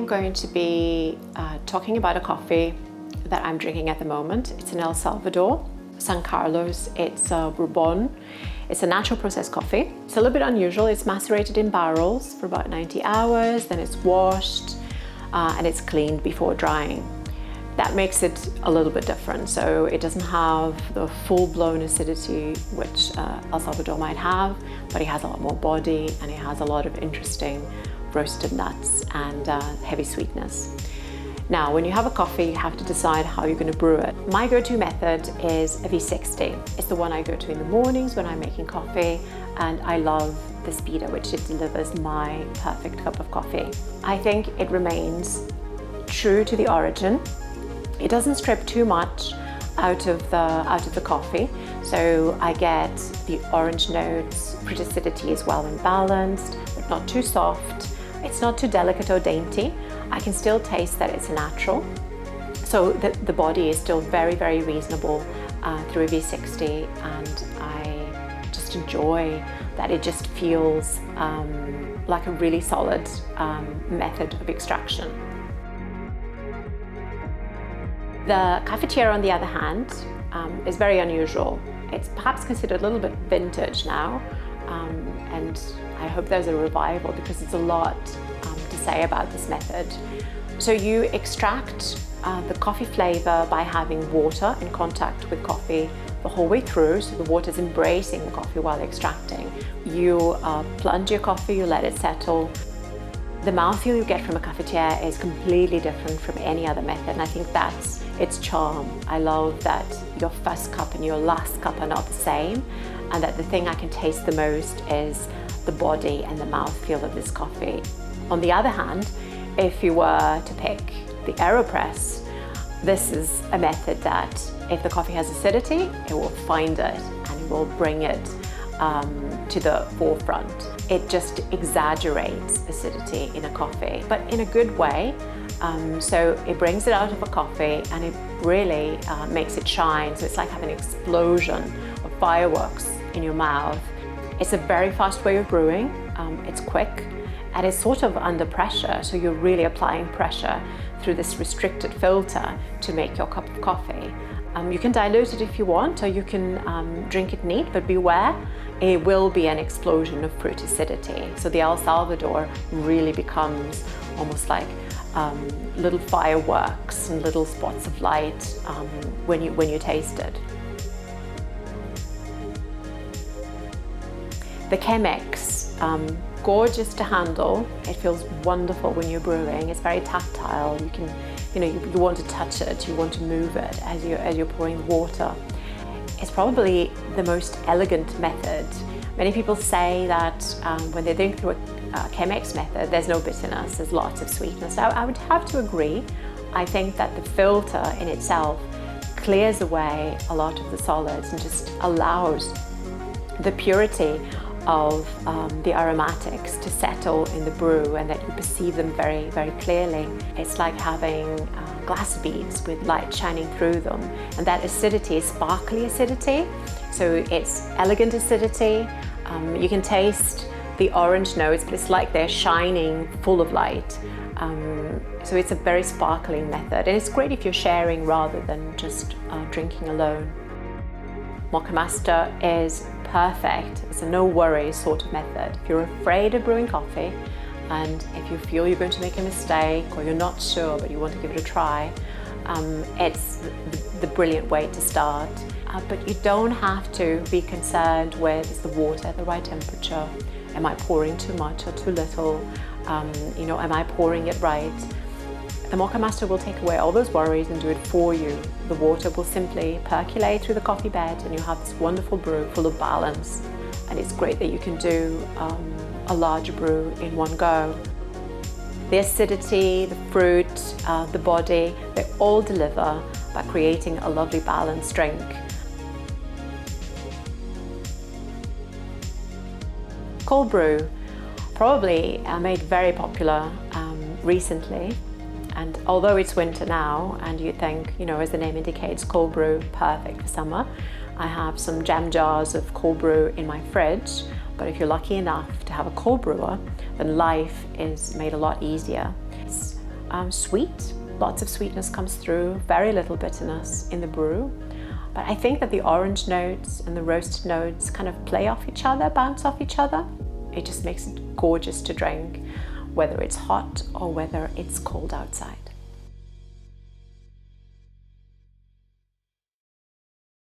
I'm going to be talking about a coffee that I'm drinking at the moment. It's in El Salvador, San Carlos. It's Bourbon. It's a natural processed coffee. It's a little bit unusual. It's macerated in barrels for about 90 hours, then it's washed and it's cleaned before drying. That makes it a little bit different. So it doesn't have the full-blown acidity which El Salvador might have, but it has a lot more body and it has a lot of interesting roasted nuts and heavy sweetness. Now, when you have a coffee, you have to decide how you're going to brew it. My go-to method is a V60. It's the one I go to in the mornings when I'm making coffee, and I love the speed at which it delivers my perfect cup of coffee. I think it remains true to the origin. It doesn't strip too much out of the coffee, so I get the orange notes. Fruit acidity is well and balanced, but not too soft. It's not too delicate or dainty. I can still taste that it's natural. So the body is still very, very reasonable through a V60, and I just enjoy that it just feels like a really solid method of extraction. The Cafetiere, on the other hand, is very unusual. It's perhaps considered a little bit vintage now, and I hope there's a revival because it's a lot to say about this method. So you extract the coffee flavor by having water in contact with coffee the whole way through, so the water is embracing the coffee while extracting. You plunge your coffee, you let it settle. The mouthfeel you get from a cafetiere is completely different from any other method, and I think that's its charm. I love that your first cup and your last cup are not the same, and that the thing I can taste the most is the body and the mouthfeel of this coffee. On the other hand, if you were to pick the AeroPress, this is a method that if the coffee has acidity, it will find it and it will bring it to the forefront. It just exaggerates acidity in a coffee, but in a good way. So it brings it out of a coffee and it really makes it shine. So it's like having an explosion of fireworks in your mouth. It's a very fast way of brewing. It's quick and it's sort of under pressure. So you're really applying pressure through this restricted filter to make your cup of coffee. You can dilute it if you want, or you can drink it neat, but beware, it will be an explosion of fruit acidity. So the El Salvador really becomes almost like little fireworks and little spots of light when you taste it. The Chemex, gorgeous to handle. It feels wonderful when you're brewing. It's very tactile. You can, you want to touch it, you want to move it as you're pouring water. It's probably the most elegant method. Many people say that when they're doing through a Chemex method, there's no bitterness, there's lots of sweetness. I would have to agree. I think that the filter in itself clears away a lot of the solids and just allows the purity of the aromatics to settle in the brew, and that you perceive them very, very clearly. It's like having glass beads with light shining through them, and that acidity is sparkly acidity, so it's elegant acidity. You can taste the orange notes, but it's like they're shining full of light. So it's a very sparkling method, and it's great if you're sharing rather than just drinking alone. MoccaMster is perfect. It's a no worries sort of method. If you're afraid of brewing coffee, and if you feel you're going to make a mistake or you're not sure but you want to give it a try, it's the brilliant way to start. But you don't have to be concerned with, is the water at the right temperature? Am I pouring too much or too little? Am I pouring it right? The MoccaMster will take away all those worries and do it for you. The water will simply percolate through the coffee bed and you have this wonderful brew full of balance. And it's great that you can do a large brew in one go. The acidity, the fruit, the body, they all deliver by creating a lovely balanced drink. Cold brew, probably made very popular recently. And although it's winter now, and you think, as the name indicates, cold brew, perfect for summer, I have some jam jars of cold brew in my fridge. But if you're lucky enough to have a cold brewer, then life is made a lot easier. It's sweet. Lots of sweetness comes through, very little bitterness in the brew. But I think that the orange notes and the roasted notes kind of play off each other, bounce off each other. It just makes it gorgeous to drink, whether it's hot or whether it's cold outside.